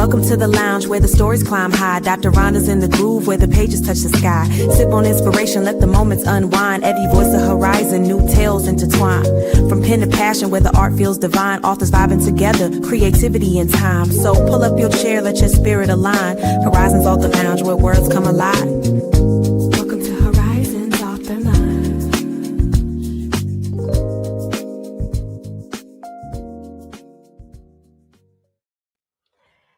Welcome to the lounge where the stories climb high. Dr. Rhonda's in the groove where the pages touch the sky. Sip on inspiration, let the moments unwind. Every voice the horizon, new tales intertwine. From pen to passion where the art feels divine. Authors vibing together, creativity and time. So pull up your chair, let your spirit align. Horizons Author Lounge where words come alive. Welcome to Horizons Author Lounge.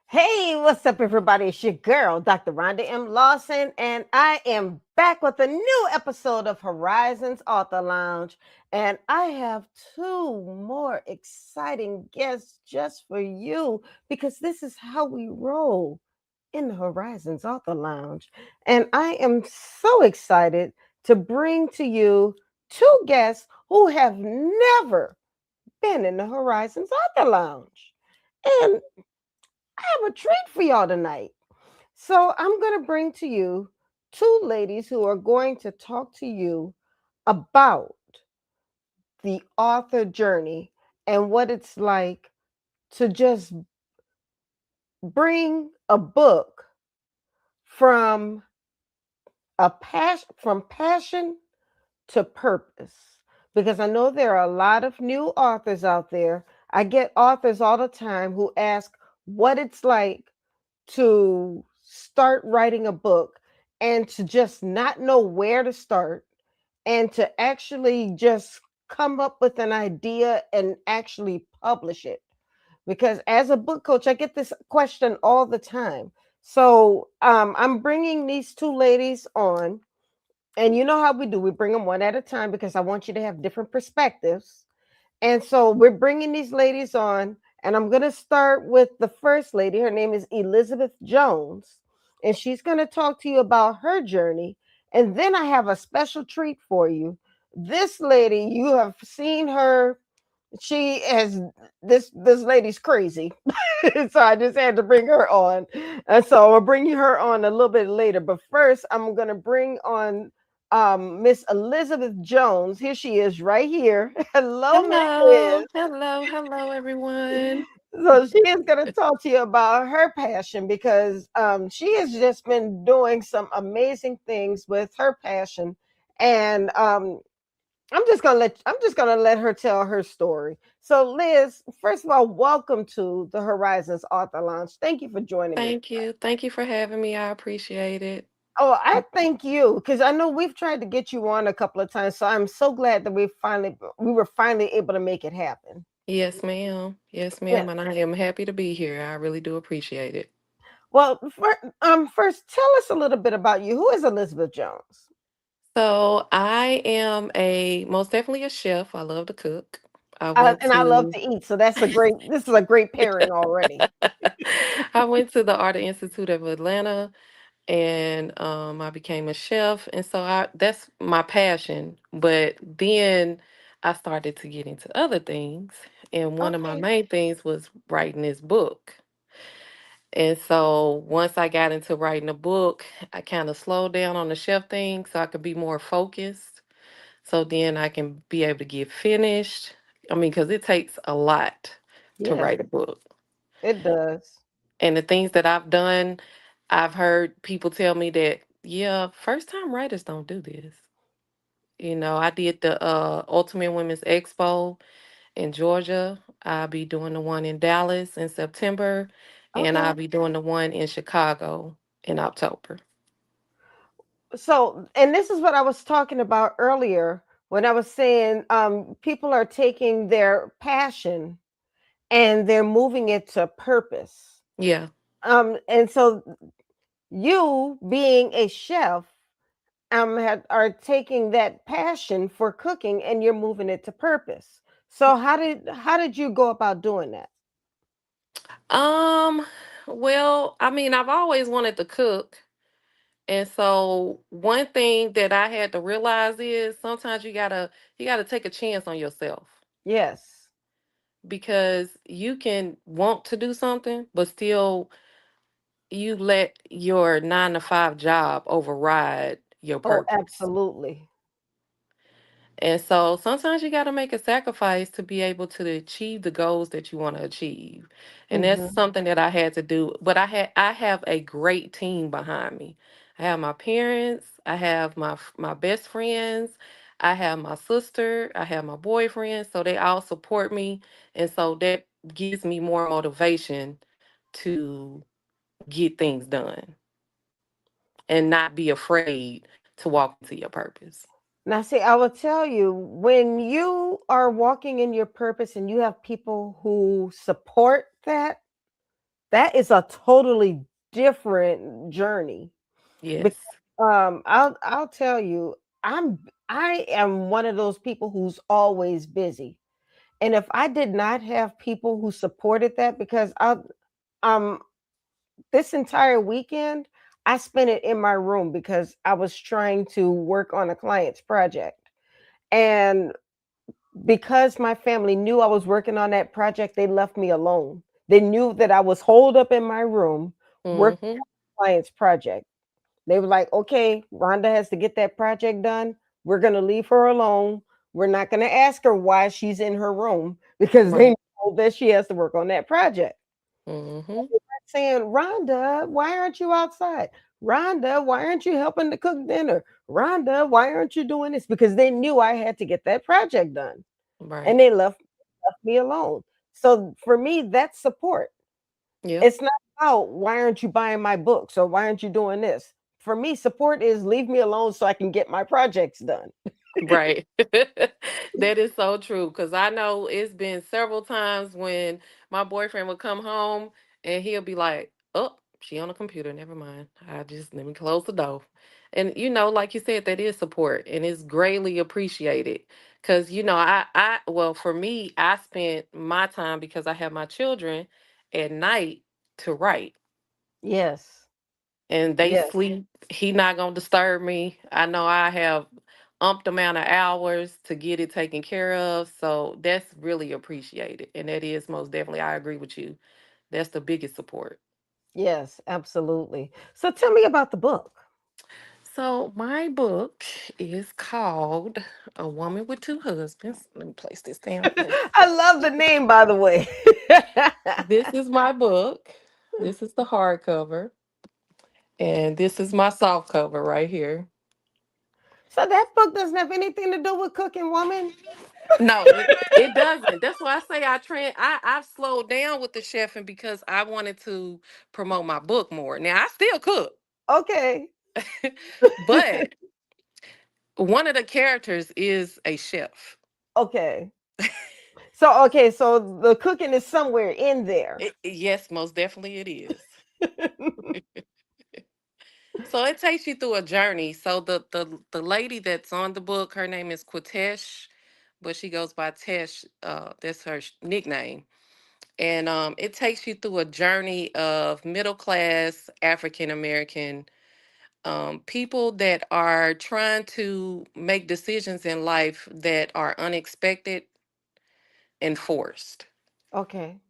Hey, what's up, everybody? It's your girl, Dr. Rhonda M. Lawson, and I am back with a new episode of Horizons Author Lounge. And I have two more exciting guests just for you because this is how we roll in the Horizons Author Lounge. And I am so excited to bring to you two guests who have never been in the Horizons Author Lounge. And I have a treat for y'all tonight. So I'm going to bring to you two ladies who are going to talk to you about the author journey and what it's like to just bring a book from passion to purpose. Because I know there are a lot of new authors out there. I get authors all the time who ask what it's like to start writing a book and to just not know where to start and to actually just come up with an idea and actually publish it. Because as a book coach, I get this question all the time. So I'm bringing these two ladies on, and you know how we do. We bring them one at a time because I want you to have different perspectives. And so we're bringing these ladies on, and I'm going to start with the first lady. Her name is Elizabeth Jones, and she's going to talk to you about her journey. And then I have a special treat for you. This lady, you have seen her. She has this lady's crazy. So I just had to bring her on. And so I'll bring her on a little bit later. But first, I'm going to bring on Miss Elizabeth Jones. Here she is right here. Hello, Miss Hello, Liz. hello, everyone. So she is going to talk to you about her passion because she has just been doing some amazing things with her passion. And I'm just gonna let her tell her story. So Liz, first of all, welcome to the Horizons Author Lounge. Thank you for joining me. Thank you for having me. I appreciate it. Oh, I thank you because I know we've tried to get you on a couple of times. So I'm so glad that we were finally able to make it happen. Yes, ma'am. Yes, Yeah. ma'am. And I am happy to be here. I really do appreciate it. Well, first tell us a little bit about you. Who is Elizabeth Jones? So I am most definitely a chef. I love to cook. I went And I love to to eat, so this is a great pairing already. I went to the Art Institute of Atlanta, and I became a chef, and so I that's my passion. But then I started to get into other things, and one of my Okay. main things was writing this book. And so once I got into writing a book, I kind of slowed down on the chef thing so I could be more focused. So then I can be able to get finished. I mean, because it takes a lot to Yes, write a book. it does. And the things that I've done, I've heard people tell me that, yeah, first time writers don't do this. I did the Ultimate Women's Expo in Georgia. I'll be doing the one in Dallas in September, and Okay. I'll be doing the one in Chicago in October. So, and this is what I was talking about earlier when I was saying people are taking their passion and they're moving it to purpose. Yeah. And so you being a chef are taking that passion for cooking and you're moving it to purpose. So how did you go about doing that? Um, well, I mean, I've always wanted to cook. And so one thing that I had to realize is sometimes you gotta take a chance on yourself, Yes. because you can want to do something, but still you let your 9 to 5 job override your Oh, purpose. absolutely. And so sometimes you got to make a sacrifice to be able to achieve the goals that you want to achieve. And that's Mm-hmm. something that I had to do. But I have a great team behind me. I have my parents, I have my best friends, I have my sister, I have my boyfriend, so they all support me, and so that gives me more motivation to get things done and not be afraid to walk into your purpose. Now, see, I will tell you, when you are walking in your purpose and you have people who support that, that is a totally different journey. Because, Yes. I'll tell you, I am one of those people who's always busy. And if I did not have people who supported that, because um this entire weekend I spent it in my room because I was trying to work on a client's project. And because my family knew I was working on that project, they left me alone. They knew that I was holed up in my room working Mhm. on a client's project. They were like, okay, Rhonda has to get that project done. We're going to leave her alone. We're not going to ask her why she's in her room because they Right. know that she has to work on that project. Mhm. Saying, Rhonda, why aren't you outside? Rhonda, why aren't you helping to cook dinner? Rhonda, why aren't you doing this? Because they knew I had to get that project done and Right. they left me alone. So for me, that's support. Yep. It's not about why aren't you buying my books or why aren't you doing this? For me, support is leave me alone so I can get my projects done. Right. That is so true. Cause I know it's been several times when my boyfriend would come home and he'll be like, "Oh, she on the computer. Never mind. I just let me close the door." And like you said, that is support and it's greatly appreciated. Cause well, for me, I spent my time because I have my children at night to write. Yes. And they Yes. sleep. He not gonna disturb me. I know I have umped amount of hours to get it taken care of, so that's really appreciated. And that is most definitely, I agree with you. That's the biggest support. Yes, absolutely. So tell me about the book. So my book is called A Woman with Two Husbands. Let me place this down here. I love the name, by the way. This is my book. This is the hardcover, and this is my soft cover right here. So that book doesn't have anything to do with cooking, woman. No, it doesn't. That's why I say I've slowed down with the chefing because I wanted to promote my book more. Now I still cook, Okay. but one of the characters is a chef. Okay. So the cooking is somewhere in there. Yes, most definitely it is. So it takes you through a journey. So the lady that's on the book, her name is Quitesh, but she goes by Tesh. That's her nickname. And it takes you through a journey of middle class African American people that are trying to make decisions in life that are unexpected and forced. Okay.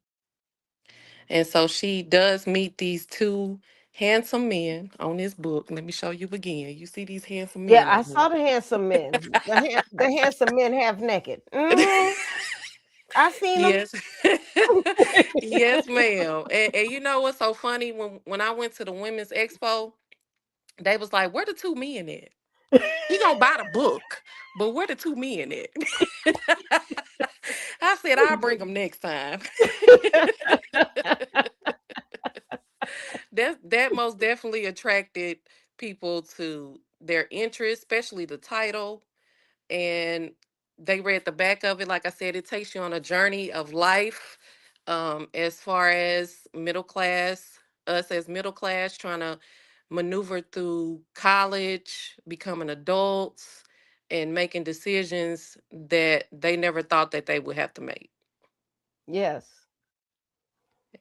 And so she does meet these two handsome men on this book. Let me show you again. You see these handsome Yeah, men I on saw the handsome men. The handsome men half naked. here. I seen them. Yes. Yes, ma'am. And you know what's so funny? When I went to the women's expo, they was like, "Where the two men at? We gonna buy the book, but where the two men at?" I said, "I'll bring them next time." That most definitely attracted people to their interest, especially the title. And they read the back of it. Like I said, it takes you on a journey of life, as far as middle class, us as middle class trying to maneuver through college, becoming adults, and making decisions that they never thought that they would have to make. Yes.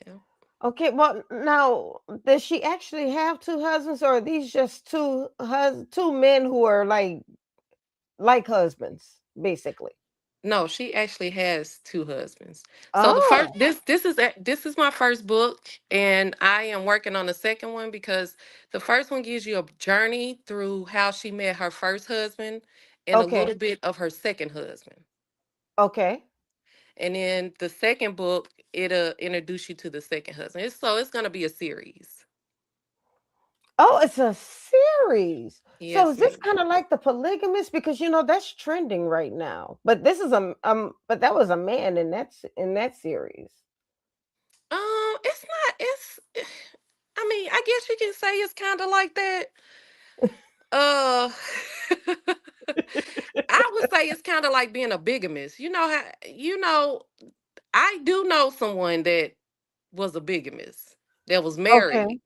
Yeah. Okay, well, now does she actually have two husbands, or are these just two men who are like husbands, basically? No, she actually has two husbands. So the first Oh, this is my first book, and I am working on the second one because the first one gives you a journey through how she met her first husband and a little Okay. bit of her second husband. Okay. And then the second book, it'll introduce you to the second husband. So it's gonna be a series. Oh, it's a series. So Yes, is this ma'am. kind of like the polygamous? Because that's trending right now. But this is but that was a man in in that series. It's not. I mean, I guess you can say it's kind of like that. Uh, I would say it's kind of like being a bigamist. You know how I do know someone that was a bigamist that was Okay. married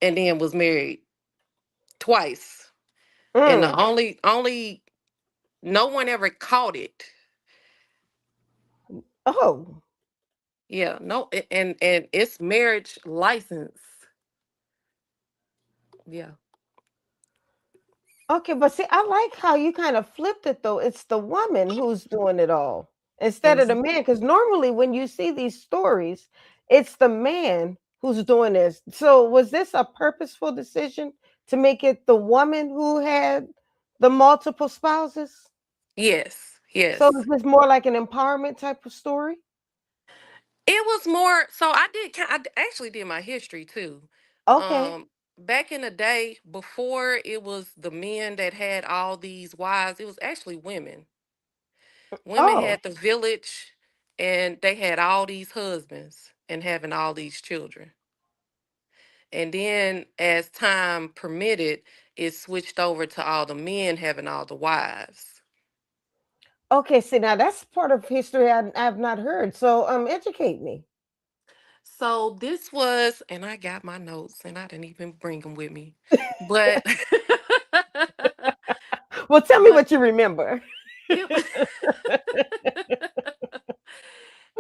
and then was married twice, and the Mm. only no one ever caught it. Oh. Yeah, no, and it's marriage license. Yeah. Okay, but see, I like how you kind of flipped it though. It's the woman who's doing it all instead of the Mhm. man. Because normally when you see these stories, it's the man who's doing this. So was this a purposeful decision to make it the woman who had the multiple spouses? Yes, So is yes. this more like an empowerment type of story? It was more so I did actually did my history too. Okay. Back in the day before it was the men that had all these wives, it was actually women. Women Oh, had the village and they had all these husbands and having all these children. And then as time permitted, it switched over to all the men having all the wives. okay. See, now that's part of history I've not heard. So educate me. So this was, and I got my notes and I didn't even bring them with me. But Well, tell me but what you remember. it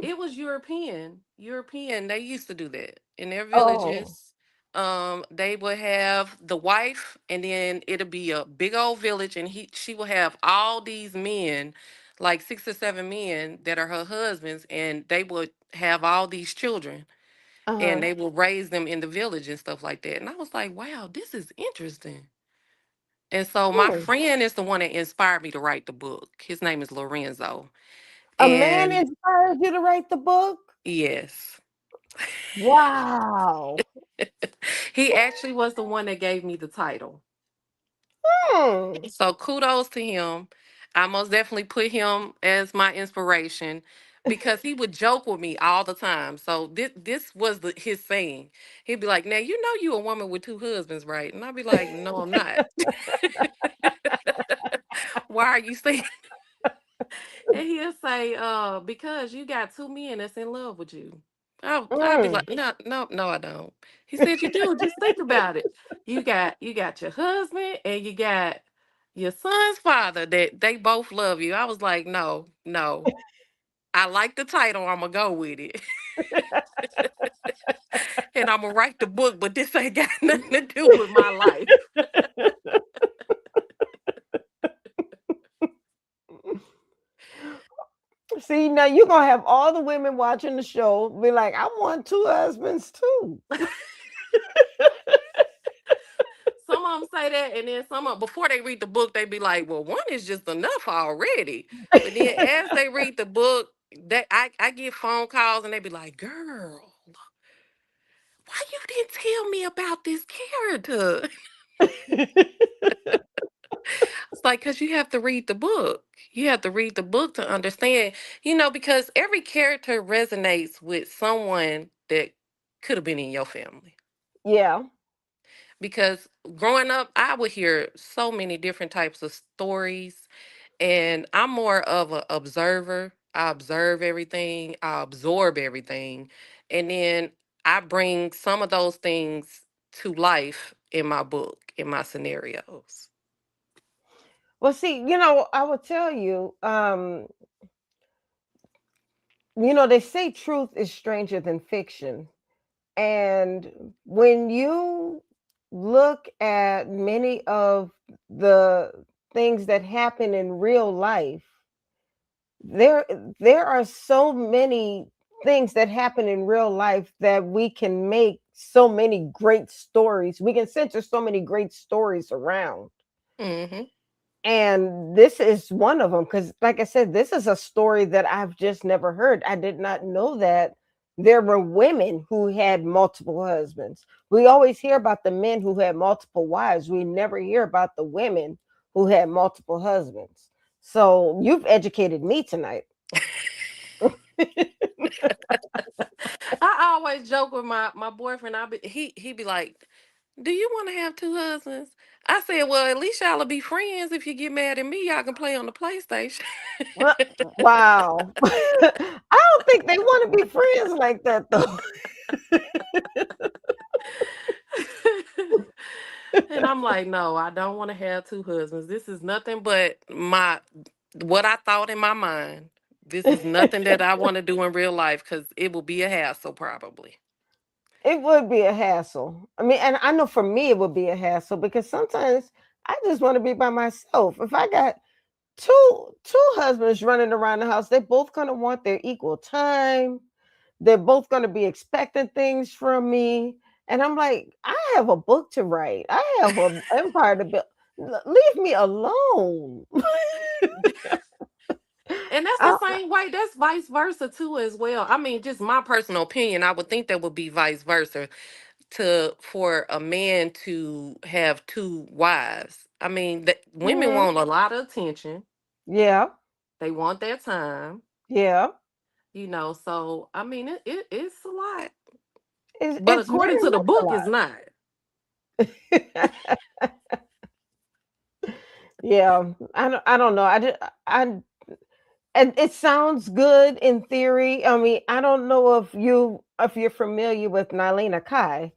it was European. European, they used to do that in their Oh. villages. They would have the wife, and then it'll be a big old village, and she will have all these men, like 6 or 7 men that are her husbands, and they would have all these children, and Uh-huh. they will raise them in the village and stuff like that. And I was like, wow, this is interesting. And so my Hmm. friend is the one that inspired me to write the book. His name is Lorenzo. A man And inspired you to write the book? yes. Wow. He actually was the one that gave me the title. Hmm. So kudos to him. I most definitely put him as my inspiration because he would joke with me all the time. So this was his saying. He'd be like, "Now you know you a woman with two husbands, right?" And I'd be like, "No, I'm not." Why are you saying? And he'll say, because you got two men that's in love with you. I'll be Mm. like, no, no, no, I don't. He said, you do. Just think about it. You got your husband and you got your son's father that they both love you. I was like, no, no. I like the title. I'm gonna go with it. And I'm gonna write the book, but this ain't got nothing to do with my life. See, now you're gonna have all the women watching the show be like, I want two husbands too. Some of them say that, and then some of before they read the book, they be like, "Well, one is just enough already." But then as they read the book, I get phone calls, and they be like, "Girl, why you didn't tell me about this character?" It's like because you have to read the book. You have to read the book to understand. Because every character resonates with someone that could have been in your family. Yeah. Because growing up, I would hear so many different types of stories, and I'm more of an observer. I observe everything, I absorb everything, and then I bring some of those things to life in my book, in my scenarios. Well, see, I would tell you, they say truth is stranger than fiction. And when you look at many of the things that happen in real life, there there are so many things that happen in real life that we can make so many great stories. We can center so many great stories around. Hmm. And this is one of them because, like I said, this is a story that I've just never heard. I did not know that there were women who had multiple husbands. We always hear about the men who had multiple wives. We never hear about the women who had multiple husbands. So you've educated me tonight. I always joke with my boyfriend. He be like, "Do you want to have two husbands?" I said, "Well, at least y'all'll be friends. If you get mad at me, y'all can play on the PlayStation." Wow. I don't think they want to be friends like that, though. And I'm like, "No, I don't want to have two husbands. This is nothing but my what I thought in my mind. This is nothing that I want to do in real life because it will be a hassle probably." It would be a hassle. I mean, and I know for me it would be a hassle because sometimes I just want to be by myself. If I got two husbands running around the house, they're both gonna want their equal time. They're both gonna be expecting things from me. And I'm like, I have a book to write. I have an empire to build. Leave me alone. And that's the I, same way. That's vice versa too, as well. I mean, just my personal opinion. I would think that would be vice versa to for a man to have two wives. I mean, women mhm. want a lot of attention. Yeah, They want their time. yeah. So I mean, it's a lot. But It's according very to the much a book, it's lot. not. Yeah, I don't know. I and it sounds good in theory. I mean, I don't know if you're familiar with Nalina Kai.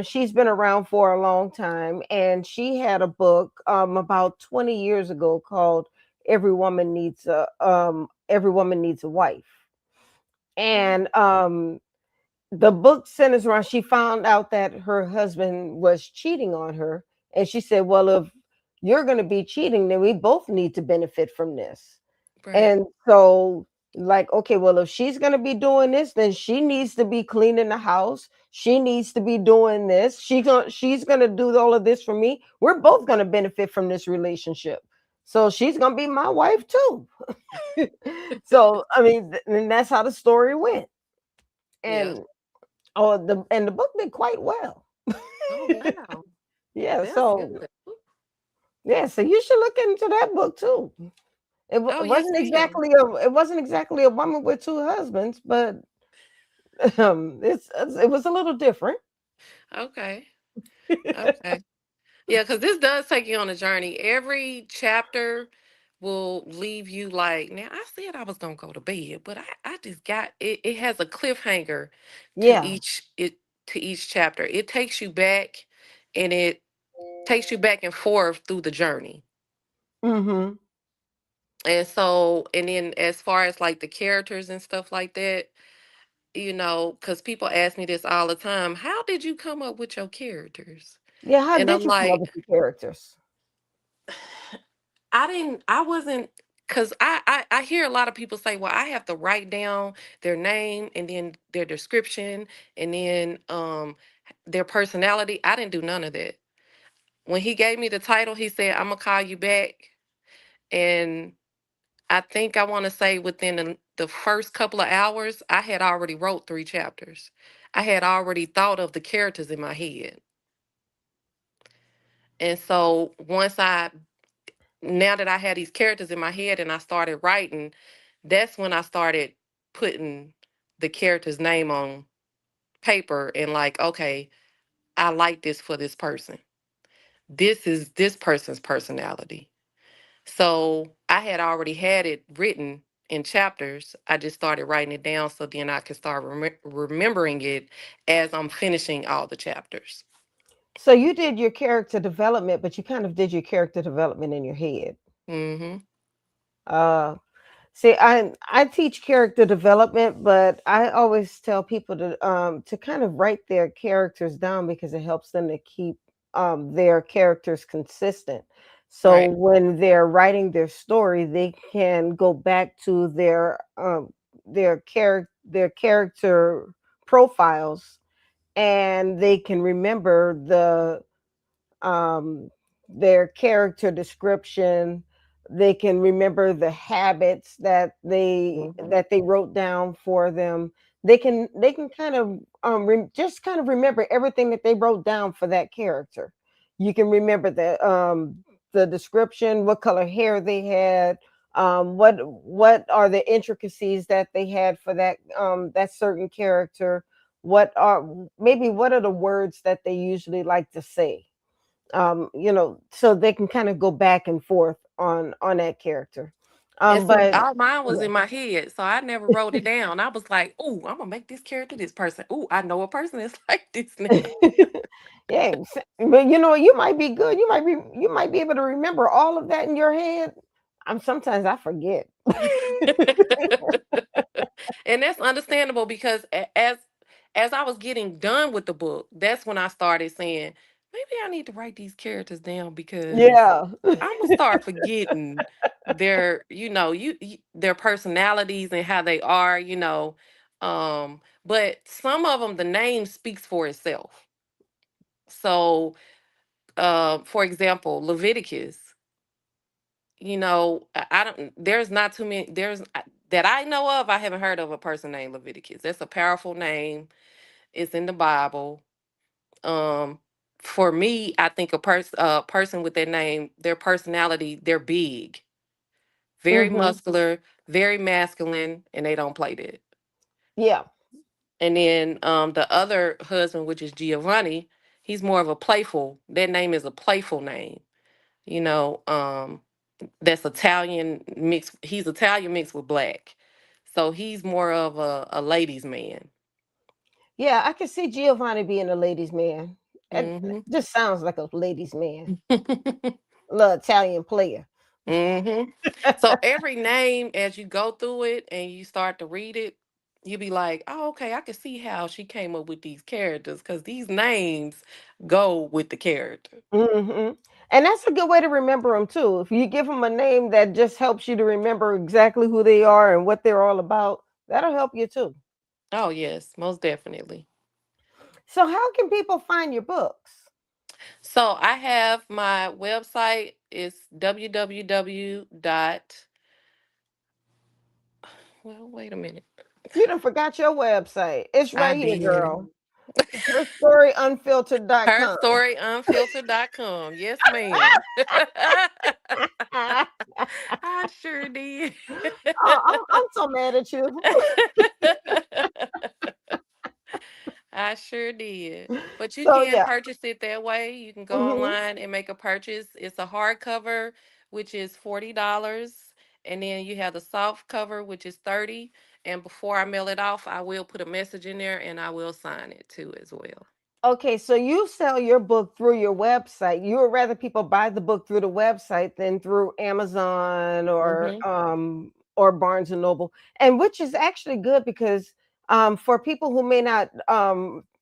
She's been around for a long time, and she had a book about 20 years ago called Every Woman Needs a Wife." Mm. And the book centers around, she found out that her husband was cheating on her, and she said, well, if you're going to be cheating, then we both need to benefit from this. Right. And so, like, okay, well, if she's going to be doing this, then she needs to be cleaning the house, she needs to be doing this, she's going to do all of this for me. We're both going to benefit from this relationship, so she's going to be my wife too. So I mean, and that's how the story went. Yeah. And the book did quite well. Oh wow. Yeah, That's good. so yeah, so you should look into that book too. Oh yes, ma'am. It wasn't exactly a woman with two husbands, but it was a little different. Okay. Okay. Yeah, because this does take you on a journey. Every chapter will leave you like, now I said I was gonna go to bed, but I just got it. It has a cliffhanger to Yeah. each chapter. It takes you back and it takes you back and forth through the journey. Mm-hmm. And then as far as like the characters and stuff like that, because people ask me this all the time, how did you come up with your characters? Yeah, how And did I'm you come up like, with the characters? I wasn't, because I hear a lot of people say, well, I have to write down their name and then their description and then their personality. I didn't do none of that. When he gave me the title, he said, I'm gonna call you back. And I think I want to say within the first couple of hours, I had already wrote 3 chapters. I had already thought of the characters in my head. And so now that I had these characters in my head and I started writing, that's when I started putting the character's name on paper and like, okay, I like this for this person. This is this person's personality. So I had already had it written in chapters. I just started writing it down so then I could start remembering it as I'm finishing all the chapters. So you did your character development, but you kind of did your character development in your head. Mm-hmm. Uh, See, I teach character development, but I always tell people to kind of write their characters down because it helps them to keep their characters consistent. So Right. when they're writing their story, they can go back to their character profiles, and they can remember um their character description. They can remember the habits Hmm. that they wrote down for them. They can kind of just kind of remember everything that they wrote down for that character. You can remember the description, what color hair they had, what are the intricacies that they had for that certain character. What are the words that they usually like to say, so they can kind of go back and forth on that character. And see, But all mine was yeah. in my head, so I never wrote it down. I was like, "Ooh, I'm gonna make this character this person. Ooh, I know a person that's like this now." Yeah, but you might be good. You might be able to remember all of that in your head. Sometimes I forget. And that's understandable because as I was getting done with the book, that's when I started saying, maybe I need to write these characters down because Yeah. I'm gonna start forgetting their personalities and how they are, but some of them, the name speaks for itself. So, for example, Leviticus, I don't, there's not too many, that I know of, I haven't heard of a person named Leviticus. That's a powerful name. It's in the Bible. Um, for me, I think a person with that name, their personality, they're big, very Hmm. muscular, very masculine, and they don't play that. Yeah. And then the other husband, which is Giovanni, he's more of a playful. That name is a playful name. You know, that's Italian mixed. He's Italian mixed with black, so he's more of a ladies' man. Yeah, I can see Giovanni being a ladies' man. It Hmm. just sounds like a ladies' man, a little Italian player. Hmm. So every name, as you go through it and you start to read it, you be like, "Oh, okay, I can see how she came up with these characters because these names go with the character." Hmm. And that's a good way to remember them too. If you give them a name that just helps you to remember exactly who they are and what they're all about, that'll help you too. Oh yes, most definitely. So, how can people find your books? So I have my website. It's www dot. Well, wait a minute. You done forgot your website. It's I right here, did. girl. Herstoryunfiltered.com. Herstoryunfiltered.com. Yes, ma'am. I sure did. Oh, I'm so mad at you. I sure did. But you So can yeah. purchase it that way. You can go Hmm. online and make a purchase. It's a hardcover, which is $40. And then you have the soft cover, which is 30. And before I mail it off, I will put a message in there and I will sign it too as well. Okay, so you sell your book through your website. You would rather people buy the book through the website than through Amazon Hmm. or Barnes and Noble, and which is actually good because for people who may not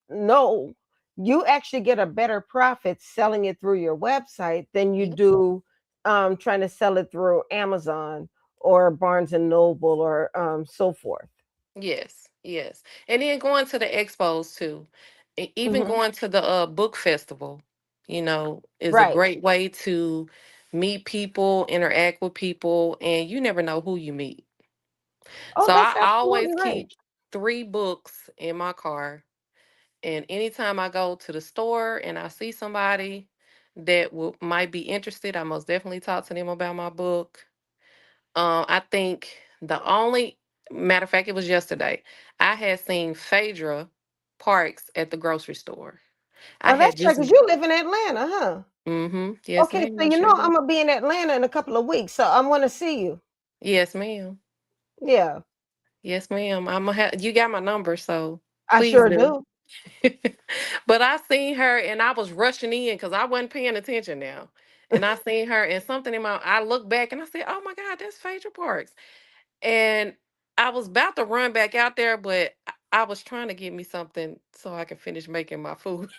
know, you actually get a better profit selling it through your website than you do trying to sell it through Amazon or Barnes and Noble or so forth. Yes, yes. And then going to the expos too. Even Hmm. going to the book festival, is a Right. great way to meet people, interact with people, and you never know who you meet. Oh, So that's I absolutely always right. keep 3 books in my car. And anytime I go to the store and I see somebody that might be interested, I most definitely talk to them about my book. I think the only matter of fact, it was yesterday. I had seen Phaedra Parks at the grocery store. I Oh, had that's right, just because you live in Atlanta, huh? yes, Okay, ma'am, so I sure I'm do. gonna be in Atlanta in a couple of weeks, so I'm gonna see you. Yes, ma'am. Yeah, Yes, ma'am. I'm gonna have you got my number, so I please sure do. do. But I seen her and I was rushing in because I wasn't paying attention now. And I seen her and something in my I looked back and I said, "Oh my God, that's Phaedra Parks." And I was about to run back out there, but I was trying to get me something so I could finish making my food.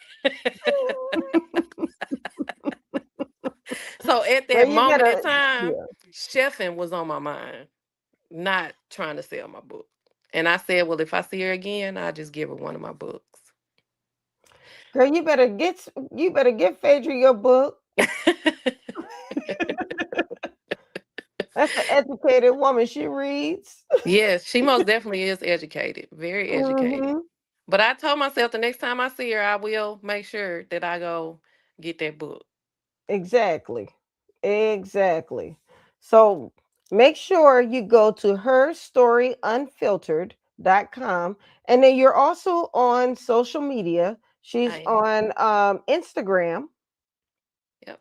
So at Girl, that you moment in better. time, Yeah, chefing was on my mind, not trying to sell my book. And I said, well, if I see her again, I'll just give her one of my books. girl, you better get Phaedra your book. That's an educated woman. She reads. Yes, she most definitely is educated, very educated. Hmm. But I told myself the next time I see her, I will make sure that I go get that book. Exactly. Exactly. So make sure you go to herstoryunfiltered.com. And then you're also on social media. I She's am. on Instagram, Yep.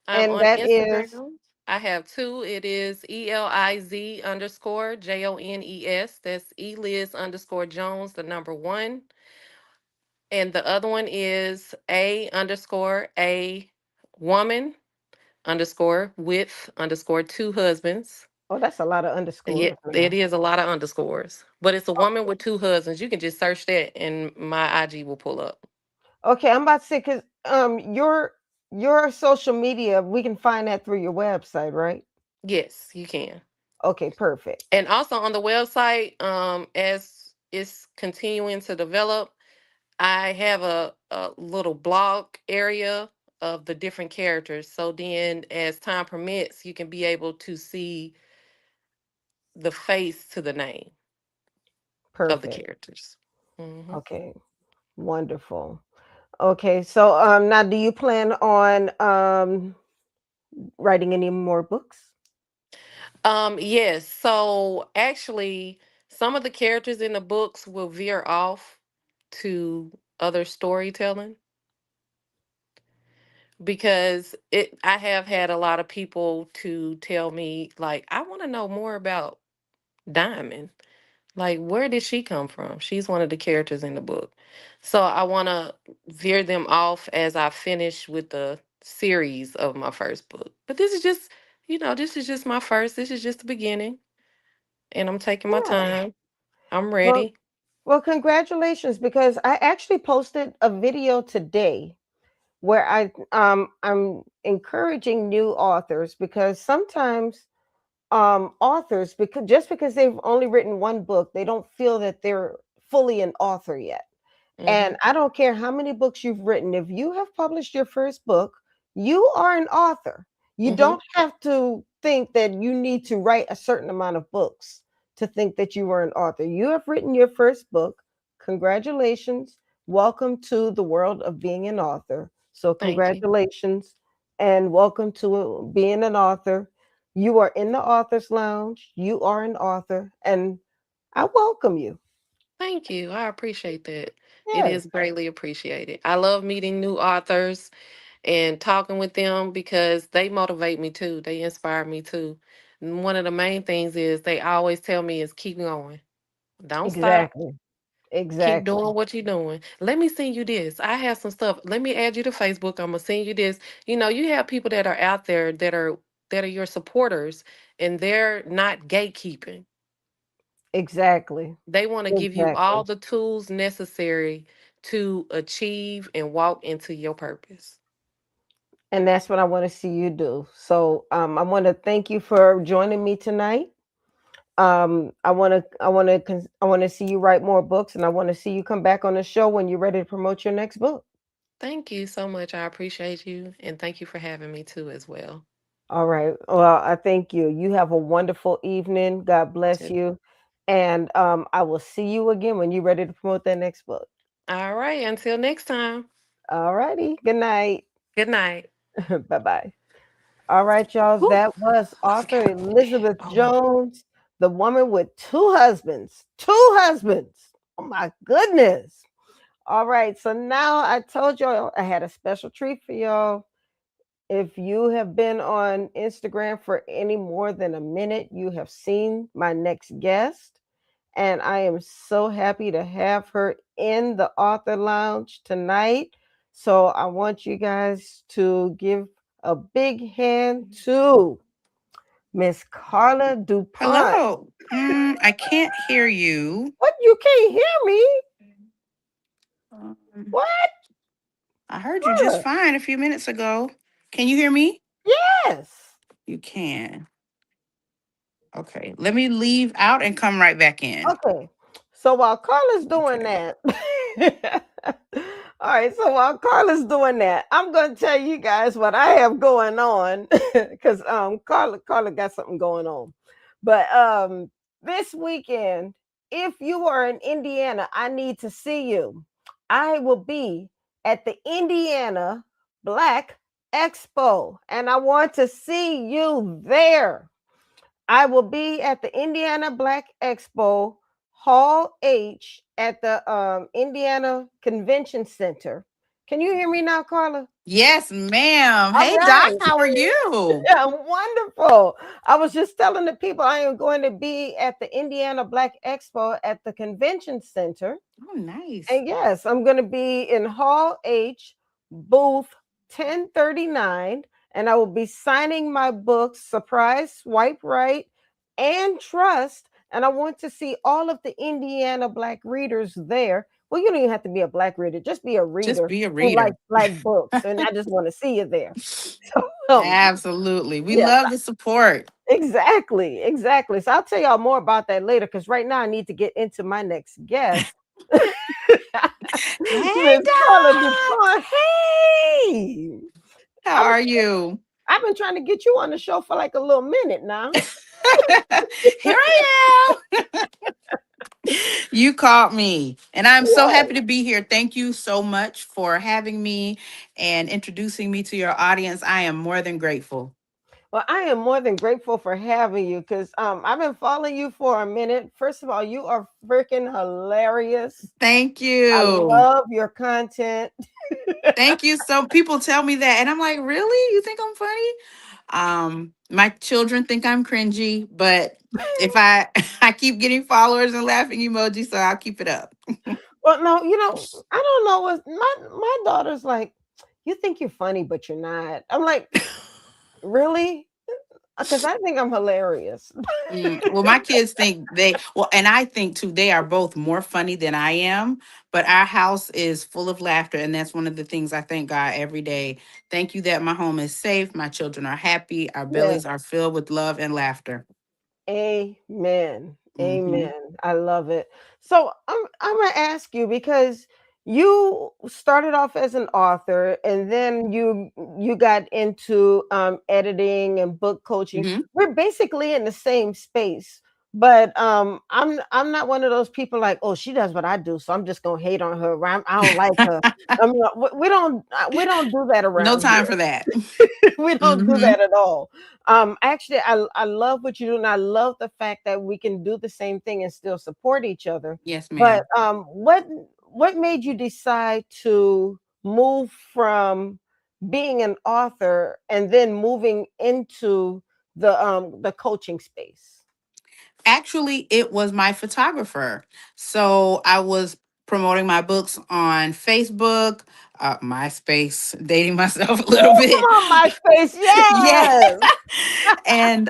I'm and on that is, Instagram. I have two. It is ELIZ underscore JONES. That's Eliz underscore Jones, the number one. And the other one is A underscore A woman underscore with underscore two husbands. oh, that's a lot of Yeah, underscores it now. is a lot of underscores, but it's a woman with two husbands. You can just search that, and my IG will pull up. Okay, I'm about to say because your social media, we can find that through your website, right? Yes, you can. Okay, perfect. And also on the website, as it's continuing to develop, I have a little blog area of the different characters. So then, as time permits, you can be able to see the face to the name of the Perfect. characters. Hmm. Okay, wonderful. Okay, so now do you plan on writing any more books? Yes. So actually, some of the characters in the books will veer off to other storytelling because I have had a lot of people to tell me like I want to know more about Diamond. Like where did she come from? She's one of the characters in the book. So I want to veer them off as I finish with the series of my first book. But this is just, this is just my first. This is just the beginning and I'm taking my Yeah. time. I'm Well, ready. well, congratulations because I actually posted a video today where I'm encouraging new authors because sometimes authors because they've only written one book, they don't feel that they're fully an author yet. And Mhm. I don't care how many books you've written, if you have published your first book, you are an author. You Mhm. don't have to think that you need to write a certain amount of books to think that you are an author. You have written your first book. Congratulations. Welcome to the world of being an author. So, Thank you. congratulations and welcome to being an author. You are in the author's lounge. You are an author, and I welcome you. Thank you. I appreciate that. It Yes, is greatly appreciated. I love meeting new authors and talking with them because they motivate me too. They inspire me too. And one of the main things is they always tell me is keep going. Don't stop. exactly. Keep Exactly. doing what you're doing. Let me send you this. I have some stuff. Let me add you to Facebook. I'm gonna send you this. You have people that are out there that are your supporters and they're not gatekeeping. Exactly. They want to give you all Exactly. the tools necessary to achieve and walk into your purpose. And that's what I want to see you do. So I want to thank you for joining me tonight. I want to see you write more books, and I want to see you come back on the show when you're ready to promote your next book. Thank you so much. I appreciate you and thank you for having me too as well. All right. Well, I thank you. You have a wonderful evening. God bless Too. you. And I will see you again when you're ready to promote that next book. All right, until next time. All righty. Good night. Good night. Bye bye. All right, y'all. Whew, That was I author forgot to put that Elizabeth on. Jones, the woman with two husbands. Two husbands. Oh my goodness. All right. So now I told y'all I had a special treat for y'all. If you have been on Instagram for any more than a minute, you have seen my next guest. And I am so happy to have her in the author lounge tonight. So I want you guys to give a big hand to Miss Carla DuPont. Hello. I can't hear you. What? You can't hear me? Um, What? I heard you just Carla? fine a few minutes ago. Can you hear me? Yes. You can. Okay. Let me leave out and come right back in. Okay. So while Carla's doing Okay. that, All right, so while Carla's doing that, I'm going to tell you guys what I have going on because Carla got something going on. But this weekend, if you are in Indiana, I need to see you. I will be at the Indiana Black Expo, and I want to see you there. I will be at the Indiana Black Expo, Hall H, at the Indiana Convention Center. Can you hear me now, Carla? Yes, ma'am. All Hey, Doc, right. how are you? Yeah, wonderful. I was just telling the people I am going to be at the Indiana Black Expo at the Convention Center. Oh, nice. And yes, I'm going to be in Hall H, booth 1039, and I will be signing my books, Surprise, Swipe Right, and Trust. And I want to see all of the Indiana Black readers there. Well, you don't even have to be a Black reader, just be a Just reader be a who reader. likes Black books. And I just want to see you there. So, Absolutely. We yes, love the support. exactly, exactly. So I'll tell y'all more about that later because right now I need to get into my next guest. Hey, Miss Carla Du Doc. Pont. Hey, How I was are you? I've been trying to get you on the show for like a little minute now. Here I am. You caught me. And I'm so Yeah. happy to be here. Thank you so much for having me and introducing me to your audience. I am more than grateful. Well, I am more than grateful for having you because I've been following you for a minute. First of all, you are freaking hilarious. Thank I you. love your content. Thank you. So people tell me that and I'm like, "Really? You think I'm funny?" My children think I'm cringy, but if I I keep getting followers and laughing emojis, so I'll keep it up. Well, no, I don't know what my daughter's like. You think you're funny, but you're not. I'm like, really? Because I think I'm hilarious. Well, my kids think well, and I think too, they are both more funny than I am, but our house is full of laughter. And that's one of the things I thank God every day. Thank you that my home is safe, my children are happy, our Yeah. bellies are filled with love and laughter. Amen. Hmm. Amen. I love it. So I'm gonna ask you because you started off as an author and then you got into editing and book coaching. Hmm. We're basically in the same space. But I'm not one of those people like, oh, she does what I do, so I'm just gonna hate on her. I don't like her. We don't do that No around time here. for that. We don't do Hmm. that at all. Actually, I love what you do, and I love the fact that we can do the same thing and still support each other. Yes, But ma'am. what made you decide to move from being an author and then moving into the coaching space? Actually, it was my photographer. So I was promoting my books on Facebook, MySpace, dating myself a little Oh, come bit. on, MySpace, Yeah. yes. And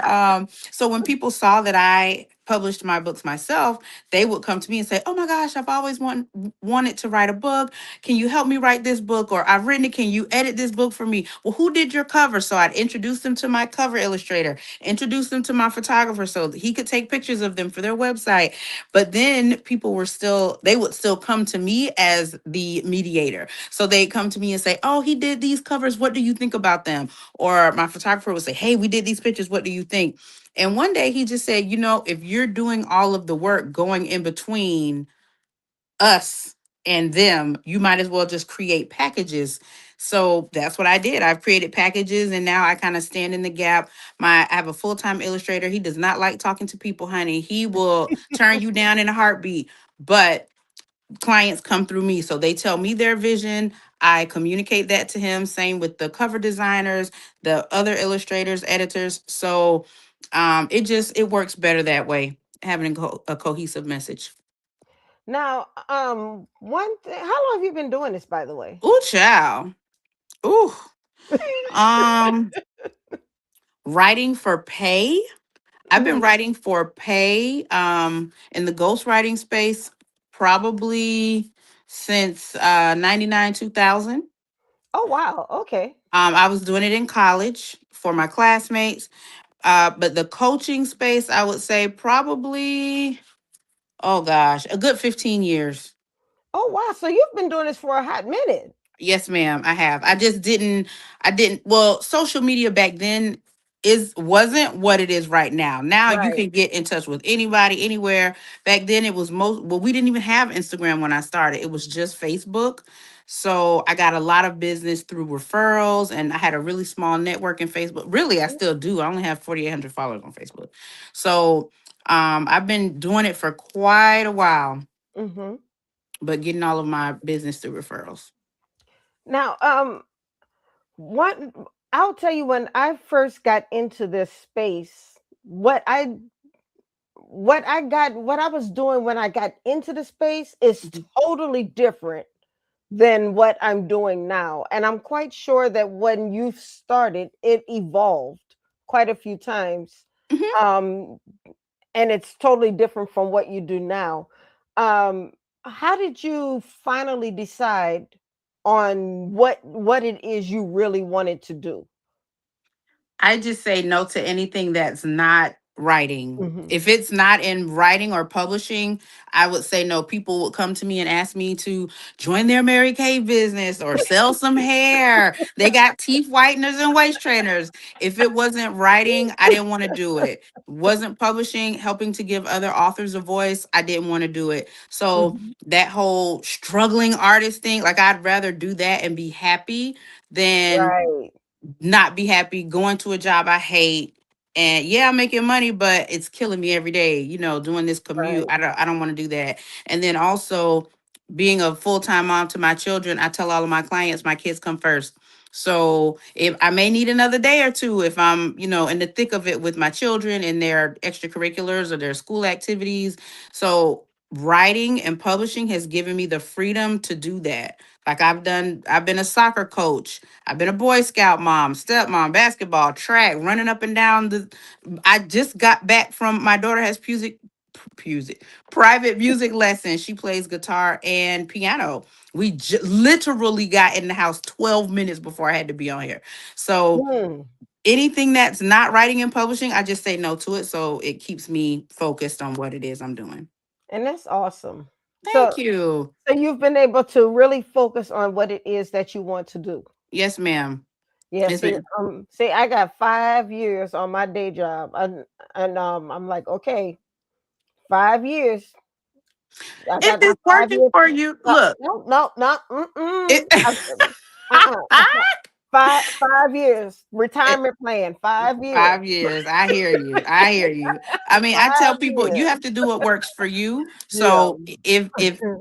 so when people saw that I published my books myself, they would come to me and say, "Oh my gosh, I've always wanted to write a book. Can you help me write this book? Or I've written it. Can you edit this book for me?" Well, who did your cover? So I'd introduce them to my cover illustrator, introduce them to my photographer so that he could take pictures of them for their website. But then they would still come to me as the mediator. So they'd come to me and say, "Oh, he did these covers. What do you think about them?" Or my photographer would say, "Hey, we did these pictures. What do you think?" And one day he just said, "If you're doing all of the work going in between us and them, you might as well just create packages." So that's what I did. I've created packages and now I kind of stand in the gap. I have a full-time illustrator. He does not like talking to people, honey. He will turn you down in a heartbeat. But clients come through me. So they tell me their vision. I communicate that to him. Same with the cover designers, the other illustrators, editors. So it works better that way, having a cohesive message. Now, one thing, how long have you been doing this, by the way? Ooh, child. Ooh. Um, writing for pay. I've been Mhm. writing for pay in the ghostwriting space probably since 99 2000. Oh, wow. Okay. I was doing it in college for my classmates. But the coaching space, I would say probably, oh gosh, a good 15 years. Oh wow, so you've been doing this for a hot minute. Yes, ma'am, I have. I didn't well, social media back then is wasn't what it is right now. Now you Right. can get in touch with anybody anywhere. Back then it was most well, we didn't even have Instagram when I started. It was just Facebook. So I got a lot of business through referrals and I had a really small network in Facebook. Really, I still do. I only have 4,800 followers on Facebook. So I've been doing it for quite a while, Mm-hmm. but getting all of my business through referrals. Now, one, I'll tell you when I first got into this space, what I was doing when I got into the space is totally different than what I'm doing now. And I'm quite sure that when you started, it evolved quite a few times. Mhm. Um, and it's totally different from what you do now. Um, how did you finally decide on what it is you really wanted to do? I just say no to anything that's not writing. Hmm. If it's not in writing or publishing, I would say no. People would come to me and ask me to join their Mary Kay business or sell some hair. They got teeth whiteners and waist trainers. If it wasn't writing, I didn't want to do it. Wasn't publishing, helping to give other authors a voice, I didn't want to do it. So Hmm. that whole struggling artist thing, like I'd rather do that and be happy than Right, not be happy, going to a job I hate. And yeah, I'm making money, but it's killing me every day, doing this commute. right. I don't want to do that. And then also being a full-time mom to my children, I tell all of my clients my kids come first. So if I may need another day or two if I'm, in the thick of it with my children and their extracurriculars or their school activities. So writing and publishing has given me the freedom to do that. Like I've been a soccer coach. I've been a Boy Scout mom, stepmom, basketball, track, running up and down the. I just got back from my daughter has music, private music lessons. She plays guitar and piano. We literally got in the house 12 minutes before I had to be on here. So Mm, anything that's not writing and publishing, I just say no to it. So it keeps me focused on what it is I'm doing. and that's awesome. Thank So, you. so you've been able to really focus on what it is that you want to do. Yes, ma'am. Yeah, It's been see, I got 5 years on my day job, and I'm like, okay, 5 years. I if got my it's 5 working years. for you, No, look. no, no, no. Mm-mm. It, Uh-uh. 5 years retirement plan. 5 years. 5 years. I hear you. I hear you. I mean, I tell five people you years. have to do what works for you. Yeah. So if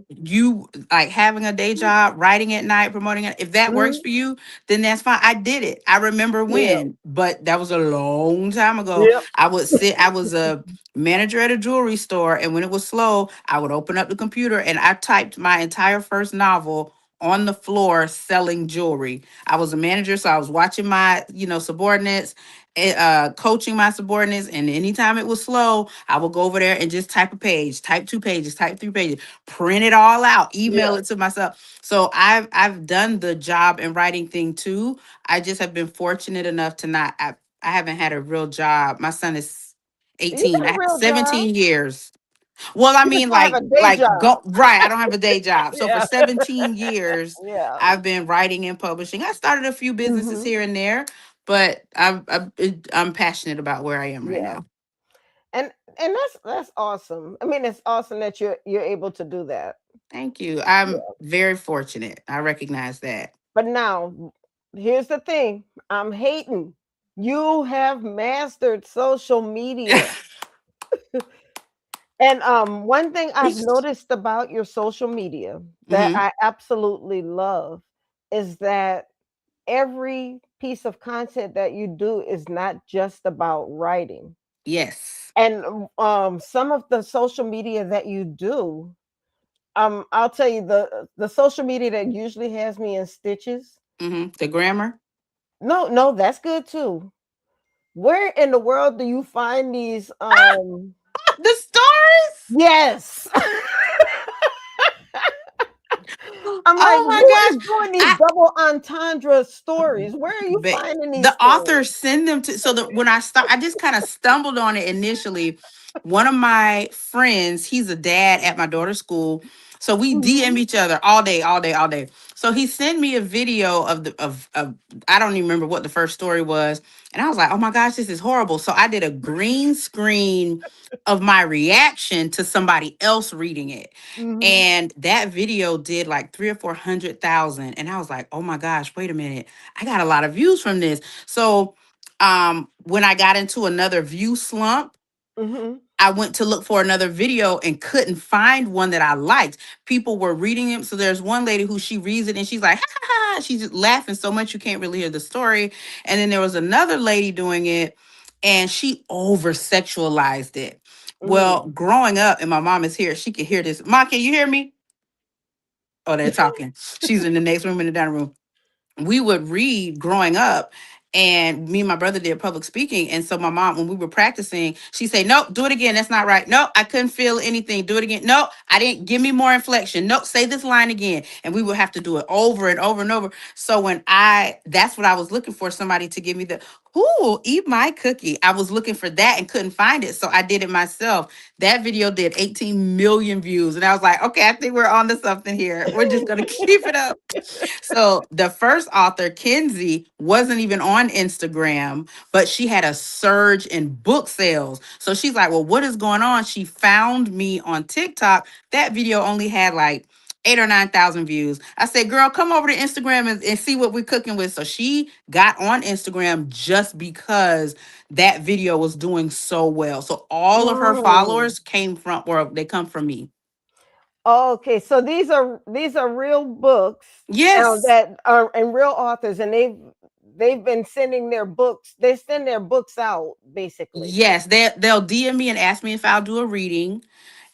you like having a day job, writing at night, promoting it, if that works Mhm. for you, then that's fine. I did it. I remember Yeah. when, but that was a long time ago. Yep. I was a manager at a jewelry store, and when it was slow, I would open up the computer and I typed my entire first novel on the floor selling jewelry. I was a manager, so I was watching my, subordinates, coaching my subordinates, and anytime it was slow, I would go over there and just type a page, type 2 pages, type 3 pages, print it all out, email Yeah. it to myself. So I've done the job and writing thing too. I just have been fortunate enough to not. I haven't had a real job. My son is You 18. I got a had real job. 17 years. Well, I You just mean, don't have a day job. go right. I don't have a day job. So for Yeah. 17 years, Yeah. I've been writing and publishing. I started a few businesses Hmm. here and there, but I'm passionate about where I am right Yeah. now. And that's awesome. I mean, it's awesome that you're able to do that. Thank you. I'm Yeah. very fortunate. I recognize that. But now, here's the thing. I'm hating. You have mastered social media. And one thing I've noticed about your social media that Hmm. I absolutely love is that every piece of content that you do is not just about writing. Yes. And some of the social media that you do, I'll tell you the social media that usually has me in stitches. The grammar. No, no, that's good too. Where in the world do you find these The stars. yes. I'm like, Oh my who is doing gosh. these double entendre stories? Where are you But finding these the things? authors send them to so that when I just kind of stumbled on it initially one of my friends, he's a dad at my daughter's school. So we DM Mhm. each other all day, all day, all day. So he sent me a video of I don't even remember what the first story was. And I was like, oh my gosh, this is horrible. So I did a green screen of my reaction to somebody else reading it. Mhm. And that video did like 300 or 400,000. And I was like, oh my gosh, wait a minute. I got a lot of views from this. So when I got into another view slump, Mhm. I went to look for another video and couldn't find one that I liked. People were reading it. So there's one lady who she reads it and she's like, ha, ha, ha. She's just laughing so much you can't really hear the story. And then there was another lady doing it and she over sexualized it. Well, Mm. growing up, and my mom is here, she could hear this. Ma, can you hear me? Oh, they're talking. She's in the next room in the dining room. We would read growing up, and me and my brother did public speaking. And so my mom, when we were practicing, she said, nope, do it again, that's not right. Nope, I couldn't feel anything, do it again. Nope, I didn't, give me more inflection. Nope, say this line again. And we would have to do it over and over and over. So that's what I was looking for, somebody to give me the, ooh, eat my cookie. I was looking for that and couldn't find it, so I did it myself. That video did 18 million views, and I was like, okay, I think we're on to something here, we're just gonna keep it up. So the first author, Kenzie, wasn't even on Instagram, but she had a surge in book sales. So she's like, well, what is going on? She found me on TikTok. That video only had like 8 or 9 thousand views. I said, girl, come over to Instagram and see what we're cooking with. So she got on Instagram just because that video was doing so well. So all of her Mm. followers came from, or they come from me. Okay, so these are real books Yes. that are and real authors, and they've been sending their books. They send their books out basically. Yes, they'll DM me and ask me if I'll do a reading,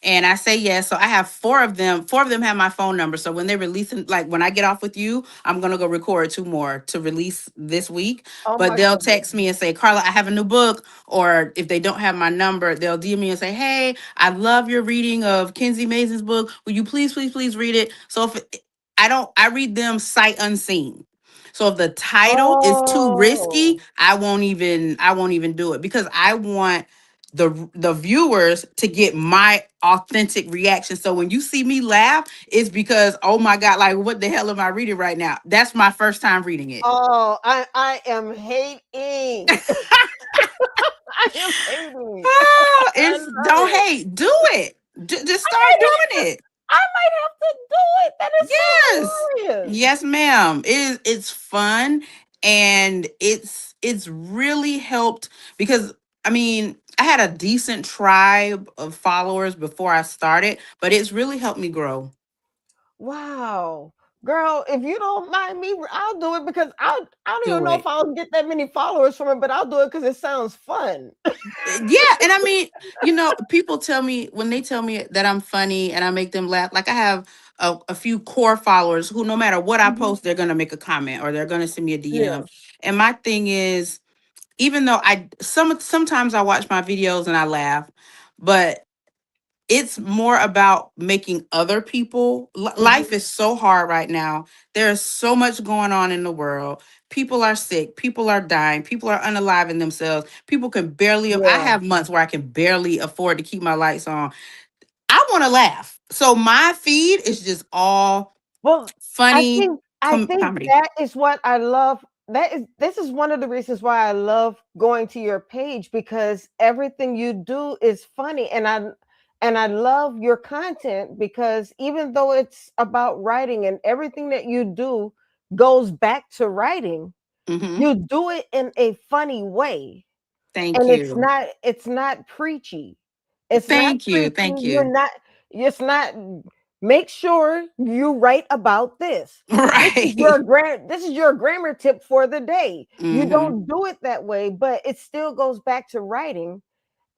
and I say yes. So I have four of them. Four of them have my phone number. So when they're releasing, like when I get off with you, I'm gonna go record two more to release this week. Oh But my they'll goodness! text me and say, Carla, I have a new book. Or if they don't have my number, they'll DM me and say, hey, I love your reading of Kenzie Mason's book. Will you please, please, please read it? So if I read them sight unseen. So if the title is too risky, Oh, I won't even do it, because I want the viewers to get my authentic reaction. So when you see me laugh, it's because, oh my God, like what the hell am I reading right now? That's my first time reading it. oh, I am hating. I am hating. Ah, I it's love don't it. hate, do it. Just I start might have doing to. it. I might have to do it. That is Yes. so hilarious. Yes, ma'am. It's fun, and it's really helped because I mean, I had a decent tribe of followers before I started, but it's really helped me grow. Wow. Girl, if you don't mind me, I'll do it because I don't even Do know if it. I'll get that many followers from it, but I'll do it because it sounds fun. Yeah, and I mean, people tell me, when they tell me that I'm funny and I make them laugh, like I have a few core followers who, no matter what I Mhm. post, they're gonna make a comment or they're gonna send me a Yeah. DM. And my thing is, even though sometimes I watch my videos and I laugh, but it's more about making other people, life Mhm. is so hard right now. There's so much going on in the world. People are sick, people are dying, people are unaliving themselves. People can barely, I Yeah. have months where I can barely afford to keep my lights on. I want to laugh. So my feed is just all Well, I funny think I think comedy. that is what I love. This is one of the reasons why I love going to your page because everything you do is funny and I love your content because even though it's about writing and everything that you do goes back to writing, Hmm. you do it in a funny way. Thank And it's you. not it's not preachy. It's not Thank you. preachy. Thank You're you. not it's not make sure you write about this. Right. This is your grammar tip for the day. You Hmm. don't do it that way, but it still goes back to writing